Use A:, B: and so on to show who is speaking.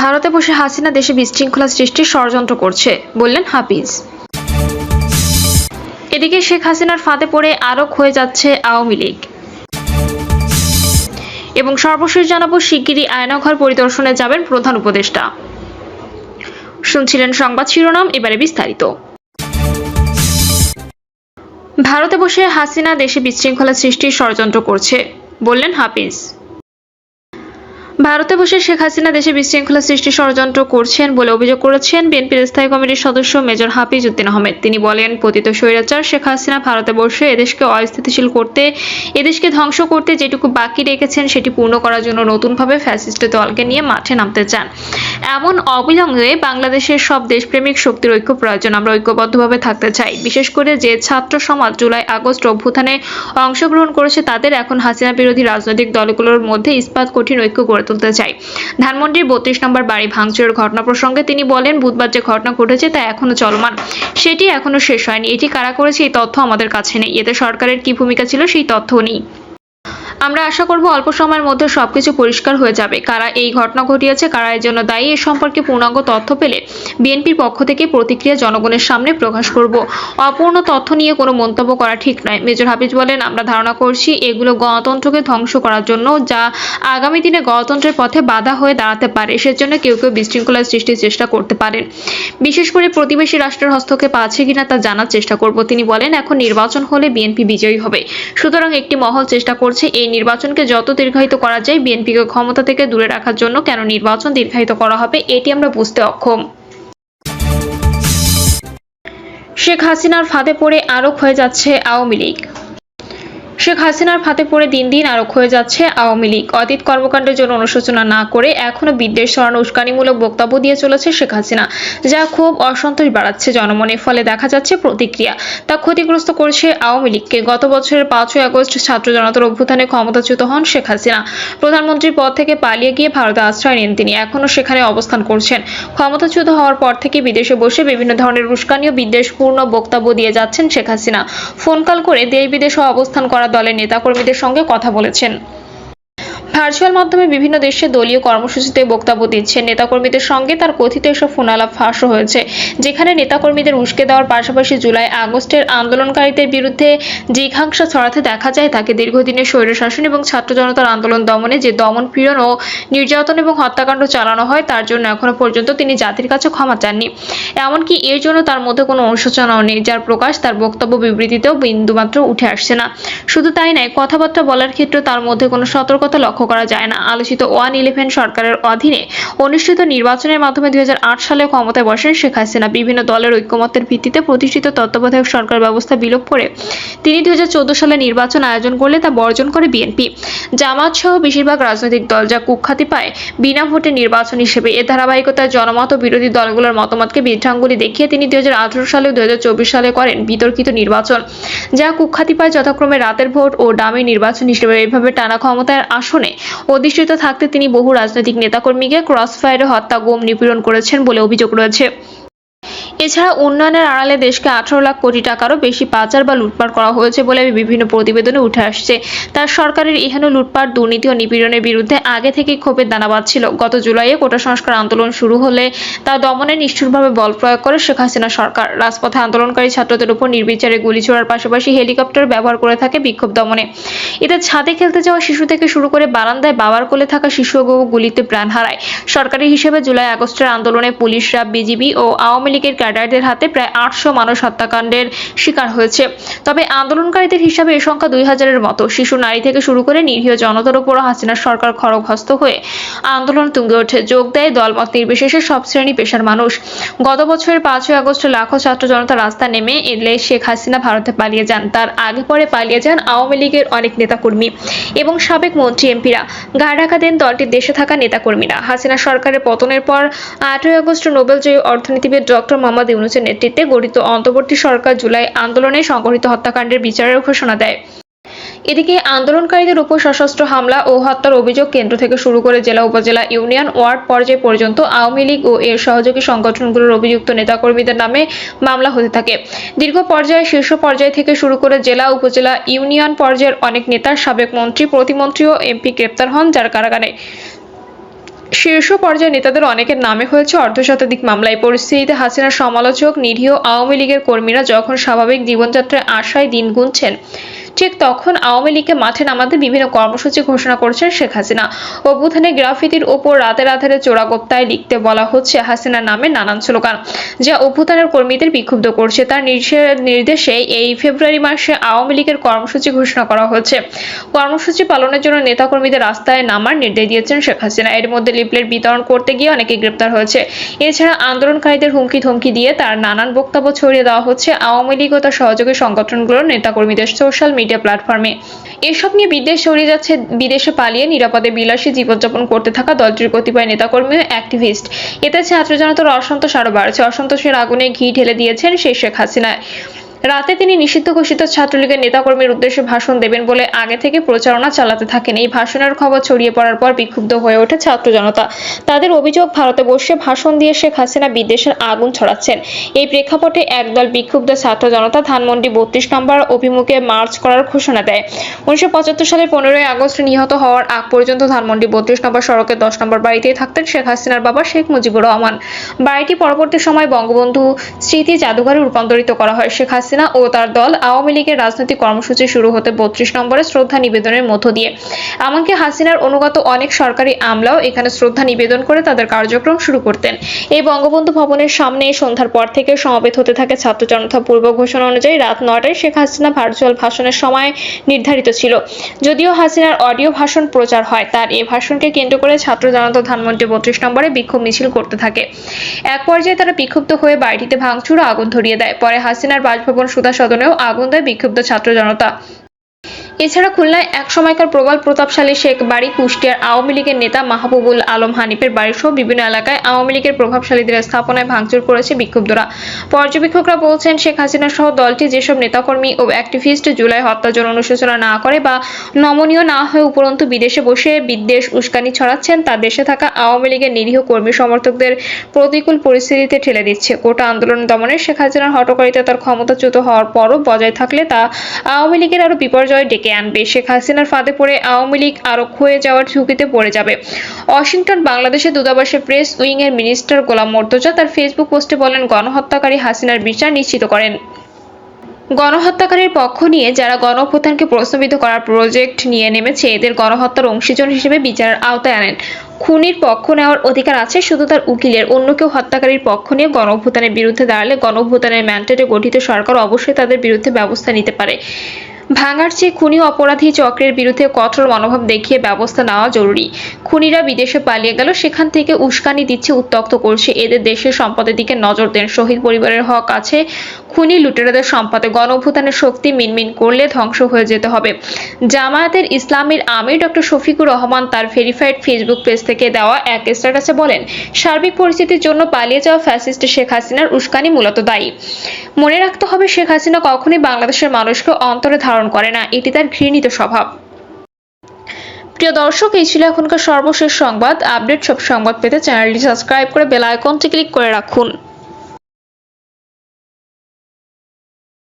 A: ভারতে বসে হাসিনা দেশে বিশৃঙ্খলা সৃষ্টির ষড়যন্ত্র করছে, বললেন হাফিজ। এদিকে শেখ হাসিনার ফাঁদে পড়ে আরও ক্ষয়ে যাচ্ছে আওয়ামী লীগ। এবং সর্বশেষ জানাবো, শিগগিরই আয়নাঘর পরিদর্শনে যাবেন প্রধান উপদেষ্টা। শুনছিলেন সংবাদ শিরোনাম, এবারে বিস্তারিত। ভারতে বসে হাসিনা দেশে বিশৃঙ্খলা সৃষ্টির ষড়যন্ত্র করছে, বললেন হাফিজ। ভারতে বসে শেখ হাসিনা দেশে বিশৃঙ্খলা সৃষ্টির ষড়যন্ত্র করছেন বলে অভিযোগ করেছেন বিএনপির স্থায়ী কমিটির সদস্য মেজর হাফিজ উদ্দিন আহমেদ। তিনি বলেন, পতিত স্বৈরাচার শেখ হাসিনা ভারতে বসে এদেশকে অস্থিতিশীল করতে, এদেশকে ধ্বংস করতে যেটুকু বাকি রেখেছেন সেটি পূর্ণ করার জন্য নতুনভাবে ফ্যাসিস্ট দলকে নিয়ে মাঠে নামতে চান। এমন অবিলম্বে বাংলাদেশের সব দেশপ্রেমিক শক্তির ঐক্য প্রয়োজন। আমরা ঐক্যবদ্ধভাবে থাকতে চাই। বিশেষ করে যে ছাত্র সমাজ জুলাই আগস্ট অভ্যুত্থানে অংশগ্রহণ করেছে তাদের এখন হাসিনা বিরোধী রাজনৈতিক দলগুলোর মধ্যে ইস্পাত কঠিন ঐক্য গড়ে তুলতে চাই। ধানমন্ডির ৩২ নম্বর বাড়ি ভাঙচুরের ঘটনা প্রসঙ্গে তিনি বলেন, বুধবার যে ঘটনা ঘটেছে তা এখনো চলমান, সেটি এখনো শেষ হয়নি। এটি কারা করেছে এই তথ্য আমাদের কাছে নেই। এতে সরকারের কি ভূমিকা ছিল সেই তথ্যও নেই। আমরা আশা করব অল্প সময়ের মধ্যে সবকিছু পরিষ্কার হয়ে যাবে। কারা এই ঘটনা ঘটিয়েছে, কারা এর জন্য দায়ী, এ সম্পর্কে পূর্ণাঙ্গ তথ্য পেলে বিএনপির পক্ষ থেকে প্রতিক্রিয়া জনগণের সামনে প্রকাশ করব। অপূর্ণ তথ্য নিয়ে কোনো মন্তব্য করা ঠিক নয়। মেজর হাফিজ বলেন, আমরা ধারণা করছি এগুলো গণতন্ত্রকে ধ্বংস করার জন্য, যা আগামী দিনে গণতন্ত্রের পথে বাধা হয়ে দাঁড়াতে পারে। সেজন্য কেউ কেউ বিশৃঙ্খলা সৃষ্টির চেষ্টা করতে পারেন। বিশেষ করে প্রতিবেশী রাষ্ট্রের হস্তক্ষেপ আছে কিনা তা জানার চেষ্টা করব। তিনি বলেন, এখন নির্বাচন হলে বিএনপি বিজয়ী হবে। সুতরাং একটি মহল চেষ্টা করছে এই নির্বাচনকে যত দীর্ঘায়িত করা যায় বিএনপিকে ক্ষমতা থেকে দূরে রাখার জন্য। কেন নির্বাচন দীর্ঘায়িত করা হবে এটি আমরা বুঝতে অক্ষম। শেখ হাসিনার ফাঁদে পড়ে আরও ক্ষয়ে যাচ্ছে আওয়ামী লীগ। শেখ হাসিনার ফাঁদে পড়ে দিন দিন আরো ক্ষয়ে যাচ্ছে আওয়ামী লীগ। অতীত কর্মকাণ্ডের জন্য অনুশোচনা না করে এখনো বিদ্বেষ ছড়ানো উস্কানিমূলক বক্তব্য দিয়ে চলেছে শেখ হাসিনা, যা খুব অসন্তোষ বাড়াচ্ছে জনমনে। ফলে দেখা যাচ্ছে প্রতিক্রিয়া তা ক্ষতিগ্রস্ত করছে আওয়ামী লীগকে। গত বছরের ৫ই আগস্ট ছাত্র জনতার অভ্যুত্থানে ক্ষমতাচ্যুত হন শেখ হাসিনা। প্রধানমন্ত্রীর পদ থেকে পালিয়ে গিয়ে ভারতে আশ্রয় নেন তিনি। এখনো সেখানে অবস্থান করছেন। ক্ষমতাচ্যুত হওয়ার পর থেকে বিদেশে বসে বিভিন্ন ধরনের উস্কানি ও বিদ্বেষপূর্ণ বক্তব্য দিয়ে যাচ্ছেন শেখ হাসিনা। ফোন কল করে দেশ বিদেশে অবস্থান করা দলের নেতাকর্মীদের সঙ্গে কথা বলেছেন। ভার্চুয়াল মাধ্যমে বিভিন্ন দেশে দলীয় কর্মসূচিতে বক্তব্য দিচ্ছেন। নেতাকর্মীদের সঙ্গে তার কথিত এসব ফোনালাপ ফাঁসও হয়েছে, যেখানে নেতাকর্মীদের উস্কে দেওয়ার পাশাপাশি জুলাই আগস্টের আন্দোলনকারীদের বিরুদ্ধে জিঘাংসা ছড়াতে দেখা যায় তাকে। দীর্ঘদিনের স্বৈরশাসন এবং ছাত্র জনতার আন্দোলন দমনে যে দমন পীড়ন ও নির্যাতন এবং হত্যাকাণ্ড চালানো হয় তার জন্য এখনো পর্যন্ত তিনি জাতির কাছে ক্ষমা চাননি। এমনকি এর জন্য তার মধ্যে কোনো অনুশোচনাও নেই, যার প্রকাশ তার বক্তব্য বিবৃতিতেও বিন্দুমাত্র উঠে আসছে না। শুধু তাই নয়, কথাবার্তা বলার ক্ষেত্রে তার মধ্যে কোনো সতর্কতা লক্ষ্য করা যায় না। আলোচিত 111 সরকারের অধীনে অনুষ্ঠিত নির্বাচনের মাধ্যমে 2008 সালে ক্ষমতায় বসেন শেখ হাসিনা। বিভিন্ন দলের ঐক্যমত্যের ভিত্তিতে প্রতিষ্ঠিত তত্ত্বাবধায়ক সরকার ব্যবস্থা বিলোপ করে তিনি 2014 সালে নির্বাচন আয়োজন করলে তা বর্জন করে বিএনপি, জামাত সহ বেশিরভাগ রাজনৈতিক দল, যা কুখ্যাতি পায় বিনা ভোটে নির্বাচন হিসেবে। এ ধারাবাহিকতায় জনমত ও বিরোধী দলগুলোর মতামতকে বৃদ্ধাঙ্গুলি দেখিয়ে তিনি 2018 সালে ও 2024 সালে করেন বিতর্কিত নির্বাচন, যা কুখ্যাতি পায় যথাক্রমে রাতের ভোট ও ডামি নির্বাচন হিসেবে। এভাবে টানা ক্ষমতার আসনে অধিষ্ঠিত থাকতে তিনি বহু রাজনৈতিক নেতাকর্মীকে ক্রসফায়ারে হত্যা, গুম, নিপীড়ন করেছেন বলে অভিযোগ রয়েছে। এছাড়া উন্নয়নের আড়ালে দেশকে 18 লাখ কোটি টাকারও বেশি পাচার বা লুটপাট করা হয়েছে বলে বিভিন্ন প্রতিবেদনে উঠে আসছে। তার সরকারের এহেন লুটপাট, দুর্নীতি ও নিপীড়নের বিরুদ্ধে আগে থেকেই ক্ষোভের দানা বাঁধছিল। গত জুলাইয়ে কোটা সংস্কার আন্দোলন শুরু হলে তা দমনে নিষ্ঠুরভাবে বল প্রয়োগ করে শেখ হাসিনা সরকার। রাজপথে আন্দোলনকারী ছাত্রদের উপর নির্বিচারে গুলি ছোড়ার পাশাপাশি হেলিকপ্টার ব্যবহার করে থাকে বিক্ষোভ দমনে। এতে ছাদে খেলতে যাওয়া শিশু থেকে শুরু করে বারান্দায় বাবার কোলে থাকা শিশুও গুলিতে প্রাণ হারায়। সরকারি হিসেবে জুলাই আগস্টের আন্দোলনে পুলিশরা, বিজিবি ও আওয়ামী লীগের ক্যাডারদের হাতে প্রায় 800 মানুষ হত্যাকাণ্ডের শিকার হয়েছে। তবে আন্দোলনকারীদের হিসাবে এ সংখ্যা 2000-এর মতো। শিশু, নারী থেকে শুরু করে নিরীহ জনতার উপর হাসিনার সরকার খড়গহস্ত হয়ে আন্দোলন তুঙ্গে ওঠে। যোগ দেয় দলমত নির্বিশেষে সব শ্রেণী পেশার মানুষ। গত বছরের 5ই আগস্ট লাখো ছাত্র জনতা রাস্তা নেমে এলে শেখ হাসিনা ভারতে পালিয়ে যান। তার আগে পরে পালিয়ে যান আওয়ামী লীগের অনেক নেতাকর্মী এবং সাবেক মন্ত্রী এমপিরা। গায়ে ঢাকা দেন দলটির দেশে থাকা নেতাকর্মীরা। হাসিনা সরকারের পতনের পর 8ই আগস্ট নোবেলজয়ী অর্থনীতিবিদ ডক্টর মোহাম্মদ ইউনূসের নেতৃত্বে গঠিত অন্তর্বর্তী সরকার জুলাই আন্দোলনে সংঘটিত হত্যাকাণ্ডের বিচারের ঘোষণা দেয়। এদিকে আন্দোলনকারীদের উপর সশস্ত্র হামলা ও হত্যার অভিযোগ কেন্দ্র থেকে শুরু করে জেলা, উপজেলা, ইউনিয়ন, ওয়ার্ড পর্যায় পর্যন্ত আওয়ামী লীগ ও এর সহযোগী সংগঠনগুলোর অভিযুক্ত নেতাকর্মীদের নামে মামলা হতে থাকে। দীর্ঘ পর্যায়ে, শীর্ষ পর্যায় থেকে শুরু করে জেলা, উপজেলা, ইউনিয়ন পর্যায়ের অনেক নেতা, সাবেক মন্ত্রী, প্রতিমন্ত্রী ও এমপি গ্রেপ্তার হন, যার কারাগারে শীর্ষ পর্যায়ের নেতাদের অনেকের নামে হয়েছে অর্ধশতাধিক মামলা। এই পরিস্থিতিতে হাসিনার সমালোচক নিরীহ আওয়ামী লীগের কর্মীরা যখন স্বাভাবিক জীবনযাত্রায় আশায় দিন গুনছেন, ঠিক তখন আওয়ামী লীগকে মাঠে নামাতে বিভিন্ন কর্মসূচি ঘোষণা করেছেন শেখ হাসিনা। অভ্যুত্থানে গ্রাফিতির ওপর রাতের আধারে চোরাগোপ্তায় লিখতে বলা হচ্ছে হাসিনার নামে নানান স্লোগান, যা অভ্যুত্থানের কর্মীদের বিক্ষুব্ধ করছে। তার নির্দেশে এই ফেব্রুয়ারি মাসে আওয়ামী লীগের কর্মসূচি ঘোষণা করা হয়েছে। কর্মসূচি পালনের জন্য নেতাকর্মীদের রাস্তায় নামার নির্দেশ দিয়েছেন শেখ হাসিনা। এর মধ্যে লিফলেট বিতরণ করতে গিয়ে অনেকে গ্রেপ্তার হয়েছে। এছাড়া আন্দোলনকারীদের হুমকি ধমকি দিয়ে তার নানান বক্তব্য ছড়িয়ে দেওয়া হচ্ছে আওয়ামী লীগ ও তার সহযোগী সংগঠনগুলোর নেতাকর্মীদের সোশ্যাল মিডিয়া প্ল্যাটফর্মে। এসব নিয়ে বিদ্বেষ ছড়িয়ে যাচ্ছে বিদেশে পালিয়ে নিরাপদে বিলাসী জীবনযাপন করতে থাকা দলটির কতিপয় নেতাকর্মী ও অ্যাক্টিভিস্ট। এতে ছাত্র জনতার অসন্তোষ আরো বাড়ছে। অসন্তোষের আগুনে ঘি ঢেলে দিয়েছেন সেই শেখ হাসিনা। রাতে তিনি নিষিদ্ধ ঘোষিত ছাত্রলীগের নেতাকর্মীর উদ্দেশ্যে ভাষণ দেবেন বলে আগে থেকে প্রচারণা চালাতে থাকেন। এই ভাষণের খবর ছড়িয়ে পড়ার পর বিক্ষুব্ধ হয়ে ওঠে ছাত্র জনতা। তাদের অভিযোগ, ভারতে বসে ভাষণ দিয়ে শেখ হাসিনা বিদ্বেষের আগুন ছড়াচ্ছেন। এই প্রেক্ষাপটে একদল বিক্ষুব্ধ ছাত্র জনতা ধানমন্ডি 32 নম্বর অভিমুখে মার্চ করার ঘোষণা দেয়। 1975 সালের 15ই আগস্ট নিহত হওয়ার আগ পর্যন্ত ধানমন্ডি 32 নম্বর সড়কের 10 নম্বর বাড়িতেই থাকতেন শেখ হাসিনার বাবা শেখ মুজিবুর রহমান। বাড়িটি পরবর্তী সময় বঙ্গবন্ধু স্মৃতি জাদুঘরে রূপান্তরিত করা হয়। শেখ হাসিনা ও তার দল আওয়ামী লীগের রাজনৈতিক কর্মসূচি শুরু হতে 32 নম্বরে শ্রদ্ধা নিবেদনের মধ্য দিয়ে। এমনকি হাসিনার অনুগত অনেক সরকারি আমলাও এখানে শ্রদ্ধা নিবেদন করে তাদের কার্যক্রম শুরু করতেন। এই বঙ্গবন্ধু ভবনের সামনে সন্ধ্যার পর থেকে সমবেত হতে থাকে ছাত্র জনতা। পূর্ব ঘোষণা অনুযায়ী রাত 9টায় শেখ হাসিনা ভার্চুয়াল ভাষণের সময় নির্ধারিত ছিল। যদিও হাসিনার অডিও ভাষণ প্রচার হয়, তার এই ভাষণকে কেন্দ্র করে ছাত্র জনতা ধানমন্ডি 32 নম্বরে বিক্ষোভ মিছিল করতে থাকে। এক পর্যায়ে তারা বিক্ষুব্ধ হয়ে বাড়িটিতে ভাঙচুর ও আগুন ধরিয়ে দেয়। পরে হাসিনার বাসভবন সুধা সদনেও আগুন দেয় বিক্ষুব্ধ ছাত্র জনতা। এছাড়া খুলনায় এক সময়কার প্রবল প্রতাপশালী শেখ বাড়ি, কুষ্টিয়ার আওয়ামী লীগের নেতা মাহবুবুল আলম হানিফের বাড়ি সহ বিভিন্ন এলাকায় আওয়ামী লীগের প্রভাবশালীদের স্থাপনায় ভাঙচুর করেছে বিক্ষুব্ধরা। পর্যবেক্ষকরা বলছেন, শেখ হাসিনা সহ দলটি যেসব নেতাকর্মী ও অ্যাক্টিভিস্ট জুলাই হত্যার জন্য অনুশোচনা না করে বা নমনীয় না হয়ে উপরন্তু বিদেশে বসে বিদ্বেষ উস্কানি ছড়াচ্ছেন, তা দেশে থাকা আওয়ামী লীগের নিরীহ কর্মী সমর্থকদের প্রতিকূল পরিস্থিতিতে ঠেলে দিচ্ছে। কোটা আন্দোলন দমনে শেখ হাসিনার হঠকারিতা তার ক্ষমতাচ্যুত হওয়ার পরও বজায় থাকলে তা আওয়ামী লীগের আরো বিপর্যয় ডেকে আনবে। শেখ হাসিনার ফাঁদে পড়ে আওয়ামী লীগ আরো ক্ষয়ে যাওয়ার ঝুঁকিতে পড়ে যাবে। ওয়াশিংটন বাংলাদেশের দূতাবাসে প্রেস উইং এর মিনিস্টার গোলাম মর্তুজা তার ফেসবুক পোস্টে বলেন, গণহত্যাকারী হাসিনার বিচার নিশ্চিত করেন। গণহত্যাকারীর পক্ষ নিয়ে যারা গণঅভ্যুত্থানকে প্রশ্নবিদ্ধ করার প্রজেক্ট নিয়ে নেমেছে, এদের গণহত্যার অংশীজন হিসেবে বিচারের আওতায় আনেন। খুনির পক্ষ নেওয়ার অধিকার আছে শুধু তার উকিলের। অন্য কেউ হত্যাকারীর পক্ষ নিয়ে গণঅভ্যুত্থানের বিরুদ্ধে দাঁড়ালে গণঅভ্যুত্থানের ম্যান্ডেটে গঠিত সরকার অবশ্যই তাদের বিরুদ্ধে ব্যবস্থা নিতে পারে। ভাঙার চেয়ে খুনি অপরাধী চক্রের বিরুদ্ধে কঠোর মনোভাব দেখিয়ে ব্যবস্থা নেওয়া জরুরি। খুনিরা বিদেশে পালিয়ে গেল, সেখান থেকে উস্কানি দিচ্ছে, উত্ত্যক্ত করছে। এদের দেশের সম্পদের দিকে নজর দেন। শহীদ পরিবারের হক আছে, খুনি লুটেরাদের সম্পদে। গণঅভ্যুত্থানের শক্তি মিনমিন করলে ধ্বংস হয়ে যেতে হবে। জামায়াতের ইসলামীর আমির ডক্টর শফিকুর রহমান তার ভেরিফাইড ফেসবুক পেজ থেকে দেওয়া এক স্ট্যাটাসে বলেন, সার্বিক পরিস্থিতির জন্য পালিয়ে যাওয়া ফ্যাসিস্ট শেখ হাসিনার উস্কানি মূলত দায়ী। মনে রাখতে হবে, শেখ হাসিনা কখনোই বাংলাদেশের মানুষকে অন্তরে ধারণ করে না, এটি তার ঘৃণিত স্বভাব। প্রিয় দর্শক, এই ছিল এখনকার সর্বশেষ সংবাদ। আপডেট সব সংবাদ পেতে চ্যানেলটি সাবস্ক্রাইব করে বেল আইকনটি ক্লিক করে রাখুন।